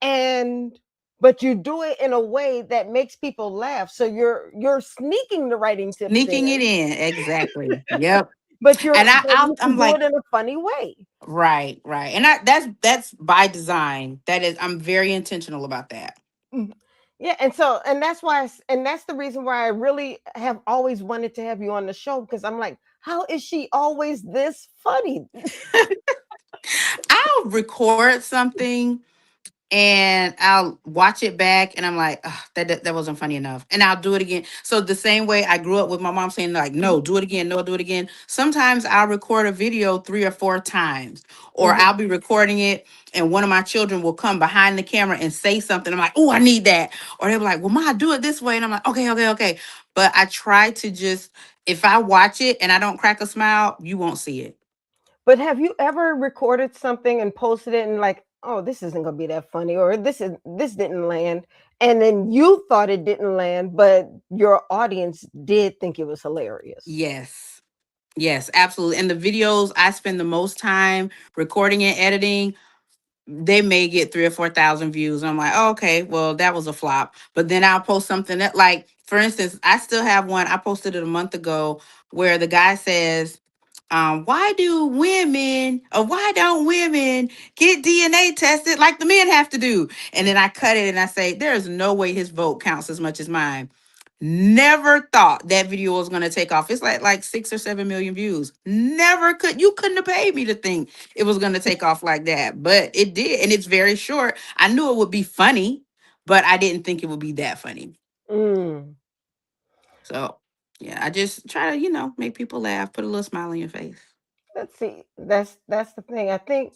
and but you do it in a way that makes people laugh. So you're sneaking the writing tips Sneaking it in, in. Exactly. Yep. And but you I'm can do like, it in a funny way. right, right. And that's by design. That is, I'm very intentional about that. Mhm. Yeah, and that's why and that's the reason why I really have always wanted to have you on the show because I'm like, how is she always this funny? I'll record something and I'll watch it back and I'm like, "Ugh, that wasn't funny enough." And I'll do it again. So the same way I grew up with my mom saying like, no, do it again, no, do it again. Sometimes I'll record a video 3 or 4 times, or Mhm. I'll be recording it and one of my children will come behind the camera and say something. I'm like, oh, I need that. Or they'll be like, well, Ma, do it this way. And I'm like, okay, okay, okay. But I try to just, if I watch it and I don't crack a smile, you won't see it. But have you ever recorded something and posted it and like, oh, this isn't gonna be that funny, or this didn't land, and then you thought it didn't land, but your audience did think it was hilarious? Yes. Yes, absolutely. And the videos I spend the most time recording and editing, they may get 3 or 4 thousand views. I'm like, oh, okay, well, that was a flop. But then I'll post something that, like, for instance, I still have one. I posted it a month ago where the guy says, why don't women get DNA tested like the men have to do? And then I cut it and I say, there's no way his vote counts as much as mine. Never thought that video was going to take off. It's like 6 or 7 million views. Never could. You couldn't have paid me to think it was going to take off like that, but it did, and it's very short. I knew it would be funny, but I didn't think it would be that funny. Mm. So yeah, I just try to make people laugh, put a little smile on your face. Let's see. That's the thing. I think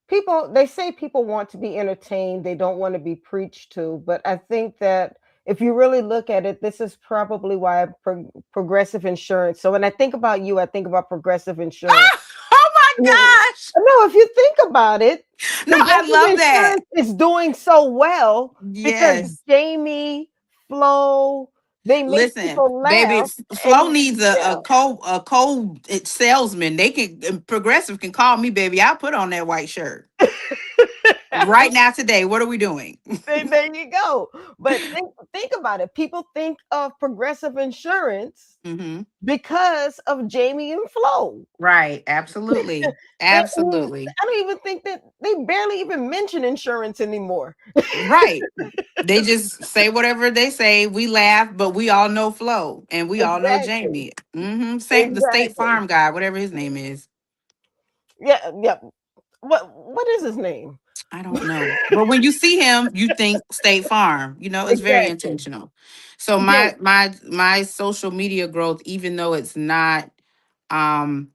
people, they say people want to be entertained, they don't want to be preached to, but I think that if you really look at it, this is probably why progressive insurance. So when I think about you, I think about progressive insurance. Oh my No, gosh! if you think about it, No, I progressive love that. insurance is doing so well because Yes. Jamie, Flo, they make Listen, people baby, laugh. Flo And needs yeah, a cold salesman. They can Progressive can call me, baby. I'll put on that white shirt right now today. What are we doing? there you go. But think about it. People think of progressive insurance Hmm. because of Jamie and Flo. Right. Absolutely. I Absolutely. don't even think that they barely even mention insurance anymore. Right. They just say whatever they say. We laugh, but we all know Flo and we all know Exactly. Jamie. Same the State Exactly. Farm guy, whatever his name is. Yeah, yeah. What is his name? I don't know. But when you see him, you think State Farm. It's very Exactly. intentional. So Yeah. my social media growth, even though it's not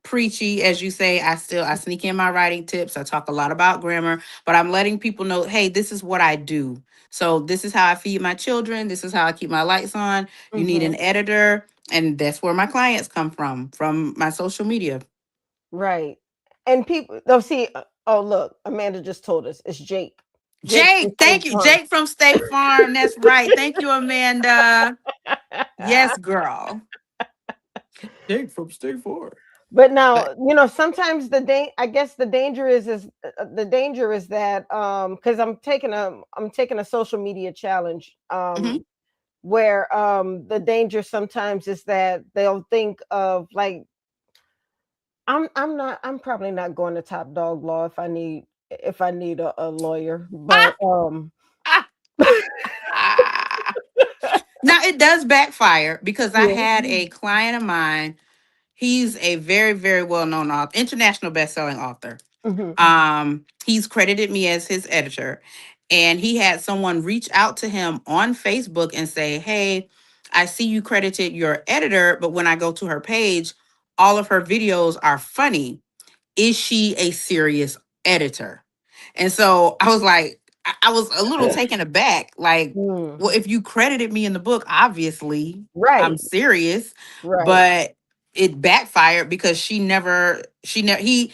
preachy, as you say, I sneak in my writing tips. I talk a lot about grammar, but I'm letting people know, hey, this is what I do. So this is how I feed my children. This is how I keep my lights on. You need Hmm. an editor. And that's where my clients come from my social media. Right. And people, they'll see. Oh, look, Amanda just told us it's Jake. Jake from Jake, State thank you. Farm. Jake from State Farm. That's right. Thank you, Amanda. Yes, girl. Jake from State Farm. But But now, sometimes I guess the danger is that because I'm taking a social media challenge mhm. where the danger sometimes is that they'll think of like I'm probably not going to Top Dog Law if I need a lawyer, but Ah, ah. Now it does backfire because I yeah. had a client of mine. He's a very, very well-known author, international best-selling author. Hmm. He's credited me as his editor, and he had someone reach out to him on Facebook and say, hey, I see you credited your editor, but when I go to her page, all of her videos are funny. Is she a serious editor? And so I was like, I was a little taken aback. Like, Mm. well, if you credited me in the book, obviously I'm Right. serious, Right. but it backfired because he sent me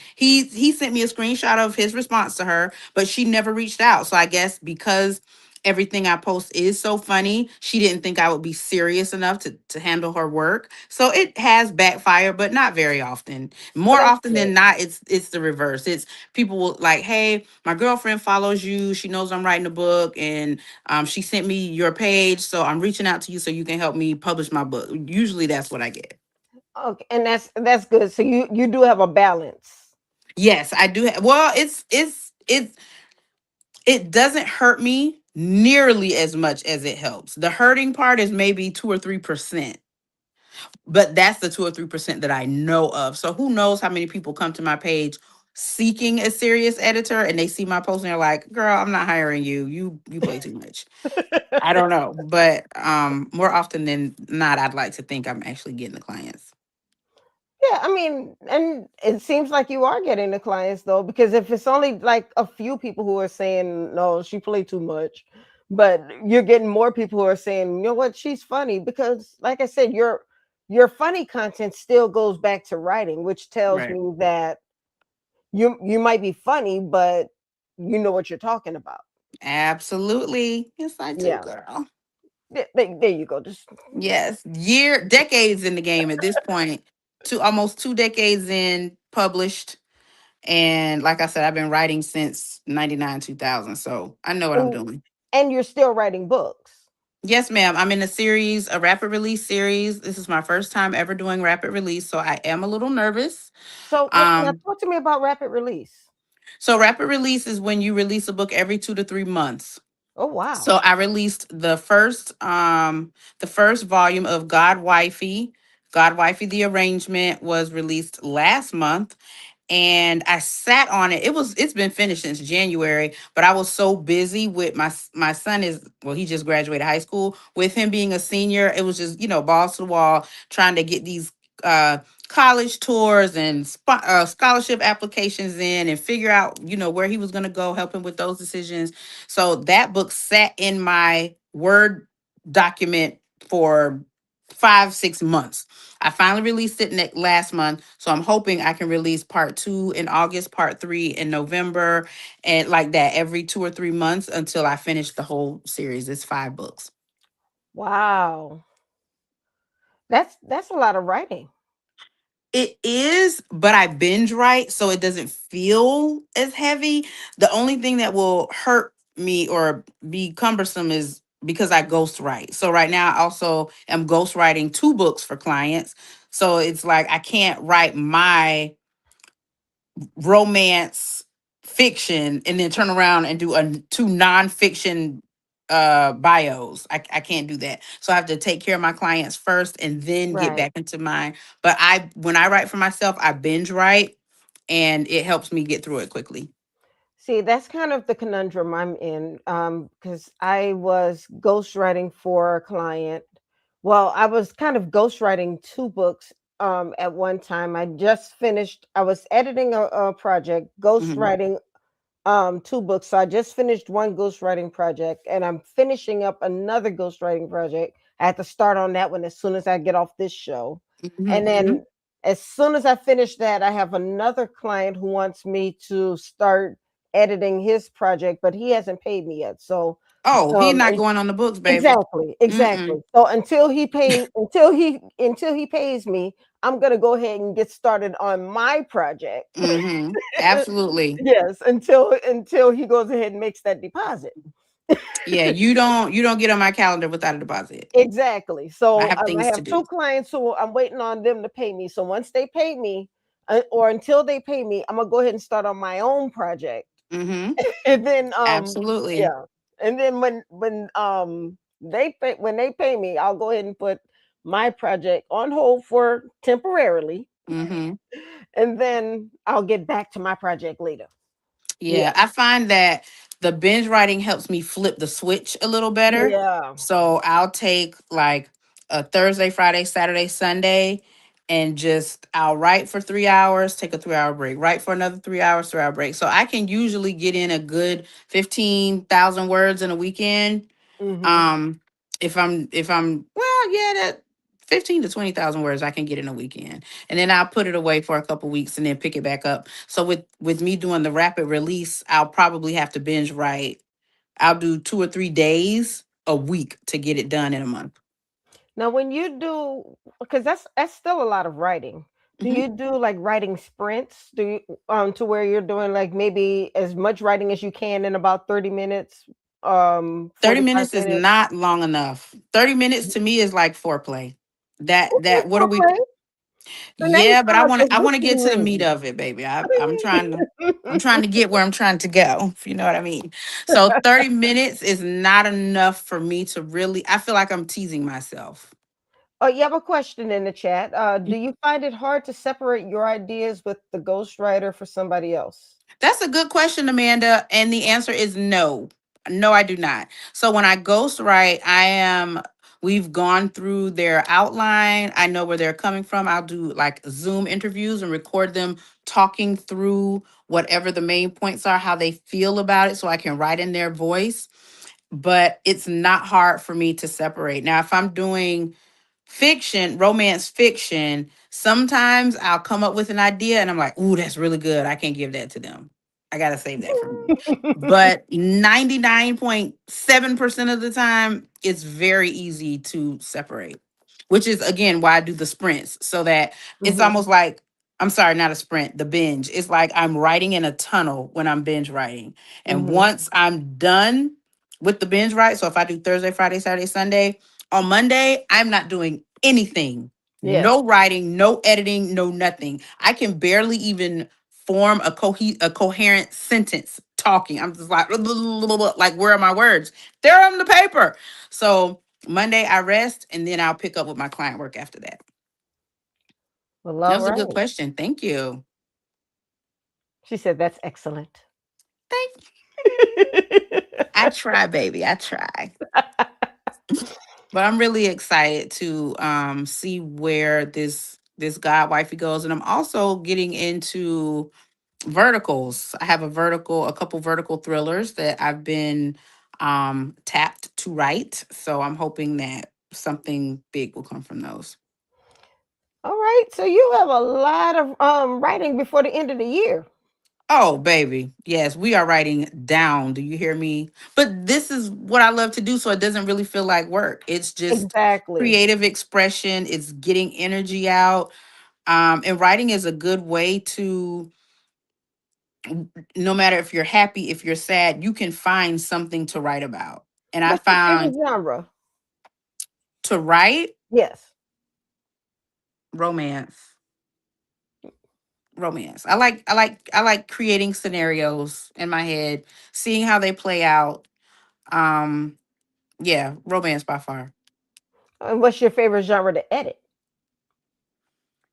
a screenshot of his response to her, but she never reached out. So I guess because everything I post is so funny, she didn't think I would be serious enough to handle her work. So it has backfired, but not very often. Oh, More that's often good. than not, it's the reverse. It's people will like, hey, my girlfriend follows you. She knows I'm writing a book, and she sent me your page, so I'm reaching out to you so you can help me publish my book. Usually, that's what I get. Okay, and that's good. So you do have a balance. Yes, I do. Well, it doesn't hurt me nearly as much as it helps. The hurting part is maybe 2 or 3%, but that's the 2 or 3% that I know of. So who knows how many people come to my page seeking a serious editor and they see my post and they're like, girl, I'm not hiring you. You play too much. I don't know. But more often than not, I'd like to think I'm actually getting the clients. Yeah, I mean, and it seems like you are getting the clients though, because if it's only like a few people who are saying no, she played too much, but you're getting more people who are saying, you know what, she's funny, because like I said, your funny content still goes back to writing, which tells Right. me that you might be funny, but you know what you're talking about. Absolutely. Yes, I do, Yeah, girl. there you go. Just Yes. Decades in the game at this point. Almost 2 decades in published. And like I said, I've been writing since 99, 2000. So I know what I'm and doing. and you're still writing books. Yes, ma'am. I'm in a rapid release series. This is my first time ever doing rapid release. So I am a little nervous. So now Um, talk to me about rapid release. so rapid release is when you release a book every 2 to 3 months. Oh wow. So I released the first volume of God Wifey. God Wifey the Arrangement was released last month, and I sat on it. It's been finished since January, but I was so busy with my son he just graduated high school. With him being a senior, it was just, balls to the wall trying to get these uh college tours and scholarship applications in and figure out, where he was going to go, help him with those decisions. So that book sat in my Word document for 5, 6 months. I finally released it last month, so I'm hoping I can release part 2 in August, part 3 in November, and like that every 2 or 3 months until I finish the whole series. It's 5 books. Wow. That's a lot of writing. It is, but I binge write, so it doesn't feel as heavy. The only thing that will hurt me or be cumbersome is because I ghost write. So right now I also am ghost writing 2 books for clients. So it's like I can't write my romance fiction and then turn around and do 2 nonfiction bios. I can't do that. So I have to take care of my clients first and then get Right. back into mine. But when I write for myself, I binge write and it helps me get through it quickly. See, that's kind of the conundrum I'm in. Because I was ghostwriting for a client. Well, I was kind of ghostwriting 2 books at one time. I was editing a project, Hmm. ghostwriting 2 books. So I just finished one ghostwriting project and I'm finishing up another ghostwriting project. I had to start on that one as soon as I get off this show. And Hmm. then as soon as I finish that, I have another client who wants me to start editing his project, but he hasn't paid me yet. So Oh, he not and going on the books, baby. exactly, Mm-mm. exactly. So until he pays me, I'm gonna go ahead and get started on my project. Hmm. Absolutely. Yes, until he goes ahead and makes that deposit. Yeah, you don't get on my calendar without a deposit. Exactly. I So have I things to have do. 2 clients who I'm waiting on them to pay me. So once they pay me, or until they pay me, I'm gonna go ahead and start on my own project. Hmm. And then Absolutely. yeah, and then when they pay me, I'll go ahead and put my project on hold for temporarily, Hmm. and then I'll get back to my project later. Yeah, Yeah, I find that the binge writing helps me flip the switch a little better. yeah. So I'll take like a Thursday, Friday, Saturday, Sunday, and just I'll write for 3 hours, take a 3 hour break, write for another 3 hours, 3 hour break. So I can usually get in a good 15,000 words in a weekend. Hmm. Um, if I'm yeah, that 15 to 20,000 words I can get in a weekend, and then I'll put it away for a couple weeks and then pick it back up. So with me doing the rapid release, I'll probably have to binge write. I'll do 2 or 3 days a week to get it done in a month. Now, when you do, because that's still a lot of writing. Do Mhm. you do like writing sprints? Do you to where you're doing like maybe as much writing as you can in about 30 minutes, 30 45 minutes is minutes? not long enough. 30 minutes to me is like foreplay. Okay, What are we? okay. So now you Yeah, but sound I like want a to I want to get to the history meat of it, baby. I'm lady. trying to get where I'm trying to go, if you know what I mean. So 30 minutes is not enough for me to really I feel like I'm teasing myself. Oh, you have a question in the chat. Do you find it hard to separate your ideas with the ghostwriter for somebody else? That's a good question, Amanda. And the answer is no. No, I do not. So when I ghostwrite, we've gone through their outline. I know where they're coming from. I'll do like Zoom interviews and record them talking through whatever the main points are, how they feel about it, so I can write in their voice. But it's not hard for me to separate. Now, if I'm doing fiction, romance fiction, sometimes I'll come up with an idea and I'm like, ooh, that's really good. I can't give that to them. I got to save that for me. But 99.7% of the time, it's very easy to separate, which is again why I do the sprints so that it's Mhm, almost like, I'm sorry, not a sprint, the binge. It's like I'm writing in a tunnel when I'm binge writing. And mhm. once I'm done with the binge write, so if I do Thursday, Friday, Saturday, Sunday, on Monday, I'm not doing anything. Yes. No writing, no editing, no nothing. I can barely even form a coherent sentence talking. I'm just like, like, where are my words? They're on the paper. So Monday I rest and then I'll pick up with my client work after that. Well, That all was a good right. question. Thank you. She said that's excellent. Thank you. I try, baby. I try. But I'm really excited to see where this God wifey goes. And I'm also getting into verticals. I have a couple vertical thrillers that I've been tapped to write. So I'm hoping that something big will come from those. All right. So you have a lot of writing before the end of the year. Oh, baby. Yes, we are writing down. Do you hear me? But this is what I love to do. So it doesn't really feel like work. It's just Exactly. creative expression, it's getting energy out. And writing is a good way to, no matter if you're happy, if you're sad, you can find something to write about. And I What's your favorite found genre? to write Yes. romance. Romance. I like creating scenarios in my head, seeing how they play out. Um yeah, romance by far. And what's your favorite genre to edit?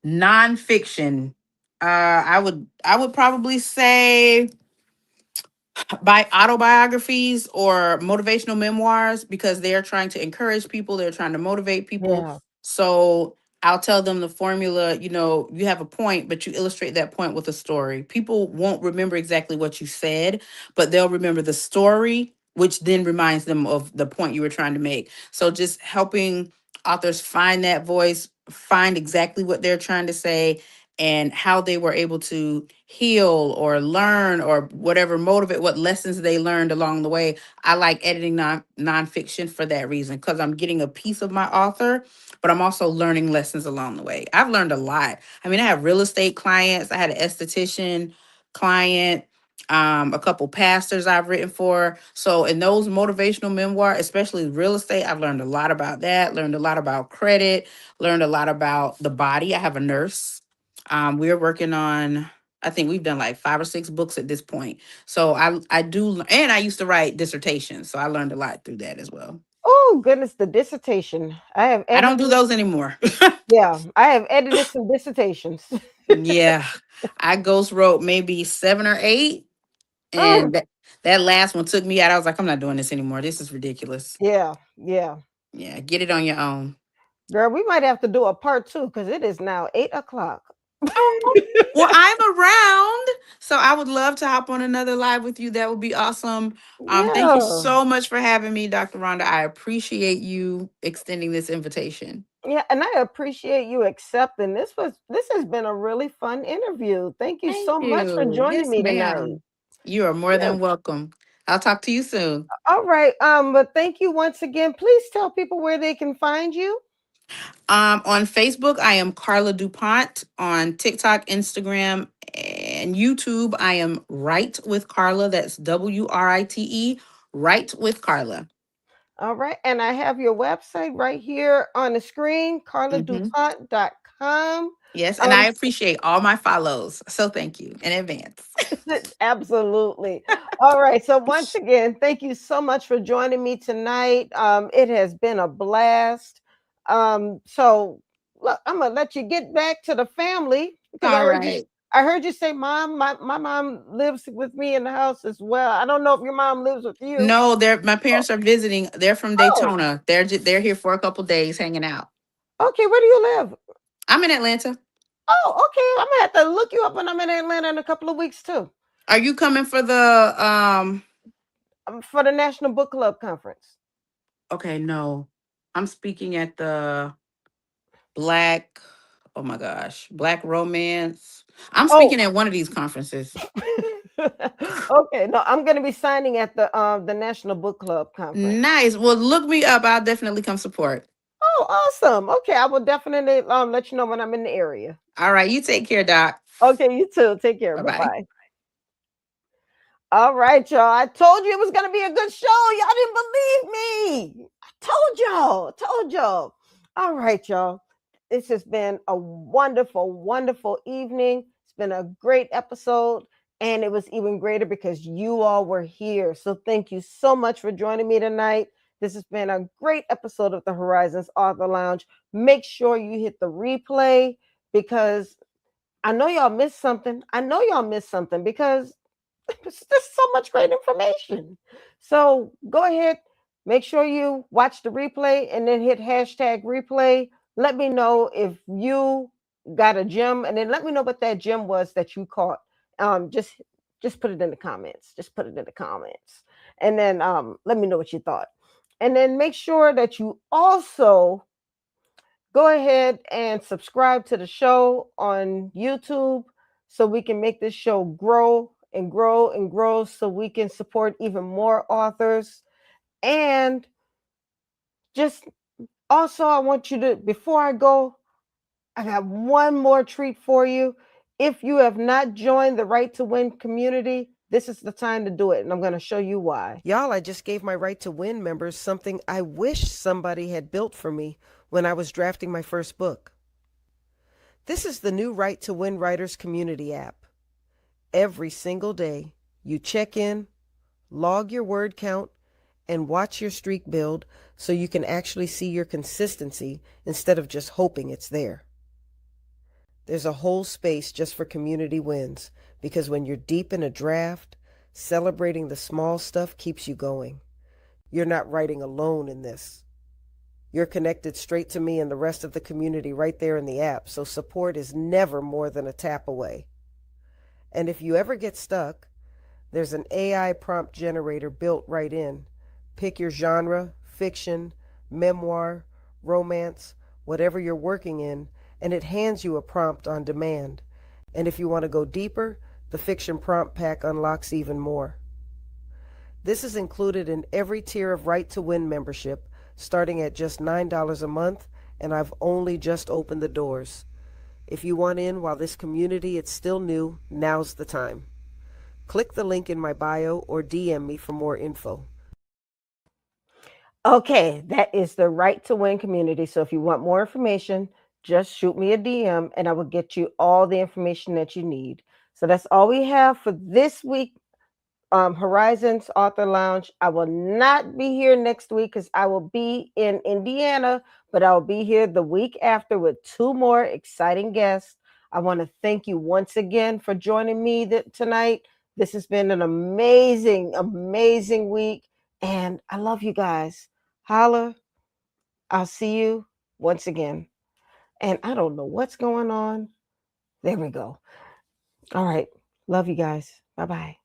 Nonfiction. I would probably say by autobiographies or motivational memoirs because they're trying to encourage people, they're trying to motivate people. Yeah. So I'll tell them the formula, you have a point, but you illustrate that point with a story. People won't remember exactly what you said, but they'll remember the story, which then reminds them of the point you were trying to make. So just helping authors find that voice, find exactly what they're trying to say, and how they were able to heal or learn or whatever motivate what lessons they learned along the way. I like editing nonfiction for that reason because I'm getting a piece of my author, but I'm also learning lessons along the way. I've learned a lot. I mean, I have real estate clients, I had an esthetician client, a couple pastors I've written for. So in those motivational memoir, especially real estate, I've learned a lot about that, learned a lot about credit, learned a lot about the body. I have a nurse. We're working on, I think we've done like 5 or 6 books at this point. So I do, and I used to write dissertations, so I learned a lot through that as well. Oh goodness, the dissertation. I have I don't do edited. those anymore. Yeah, I have edited some dissertations. Yeah, I ghost wrote maybe 7 or 8, Oh, and that last one took me out. I was like, I'm not doing this anymore. This is ridiculous. yeah, yeah. Yeah, get it on your own. Girl, we might have to do a part two because it is now 8 o'clock. Oh, well, I'm around, so I would love to hop on another live with you. That would be awesome. Thank you Yeah. so much for having me, Dr. Rhonda. I appreciate you extending this invitation. Yeah, and I appreciate you accepting. This has been a really fun interview. Thank you Thank so much for you. joining Yes, me tonight. ma'am. You are more Yes. than welcome. I'll talk to you soon. All right. But thank you once again. Please tell people where they can find you. On Facebook, I am Carla DuPont. On TikTok, Instagram, and YouTube, I am Right with Carla. That's WRITE, Right with Carla. All right. And I have your website right here on the screen, Mhm. carladupont.com. Yes, and Um, I appreciate all my follows. So thank you in advance. absolutely. All right. So once again, thank you so much for joining me tonight. It has been a blast. So look, I'm gonna let you get back to the family because All right. I heard you say, Mom, my mom lives with me in the house as well. I don't know if your mom lives with you. No, my parents are visiting. They're from Oh, Daytona. They're here for a couple days hanging out. okay. Where do you live? I'm in Atlanta. Oh, okay. I'm gonna have to look you up when I'm in Atlanta in a couple of weeks too. Are you coming for the For the National Book Club conference. okay, no. I'm speaking at the Black, oh my gosh, Black Romance. I'm Oh, speaking at one of these conferences. okay. No, I'm gonna be signing at the National Book Club conference. Nice. Well, look me up. I'll definitely come support. Oh, awesome. Okay, I will definitely let you know when I'm in the area. All right. You take care, Doc. Okay, you too. Take care. Bye Bye bye. bye. All right, y'all. I told you it was gonna be a good show. Y'all didn't believe me. I told y'all. Told y'all. All right, y'all. This has been a wonderful, wonderful evening. It's been a great episode, and it was even greater because you all were here. So thank you so much for joining me tonight. This has been a great episode of the Horizons Author Lounge. Make sure you hit the replay because I know y'all missed something. I know y'all missed something because there's so much great information. So go ahead, make sure you watch the replay and then hit hashtag replay. Let me know if you got a gem, and then let me know what that gem was that you caught. Just put it in the comments. Just put it in the comments. And then let me know what you thought. And then make sure that you also go ahead and subscribe to the show on YouTube so we can make this show grow and grow and grow so we can support even more authors. And just also, I want you to, before I go, I got one more treat for you. If you have not joined the Right to Win community, this is the time to do it. And I'm going to show you why. Y'all, I just gave my Right to Win members something I wish somebody had built for me when I was drafting my first book. This is the new Right to Win Writers Community app. Every single day, you check in, log your word count, and watch your streak build so you can actually see your consistency instead of just hoping it's there. There's a whole space just for community wins because when you're deep in a draft, celebrating the small stuff keeps you going. You're not writing alone in this. You're connected straight to me and the rest of the community right there in the app, so support is never more than a tap away. And if you ever get stuck, there's an AI prompt generator built right in. Pick your genre, fiction, memoir, romance, whatever you're working in, and it hands you a prompt on demand. And if you want to go deeper, the fiction prompt pack unlocks even more. This is included in every tier of Right to Win membership, starting at just $9 a month, and I've only just opened the doors. If you want in while this community is still new, now's the time. Click the link in my bio or DM me for more info. Okay, that is the Right to Win community. So if you want more information, just shoot me a DM and I will get you all the information that you need. So that's all we have for this week. Horizons Author Lounge. I will not be here next week because I will be in Indiana, but I'll be here the week after with 2 more exciting guests. I want to thank you once again for joining me tonight. This has been an amazing, amazing week, and I love you guys. Holla. I'll see you once again. And I don't know what's going on. There we go. All right. Love you guys. Bye-bye.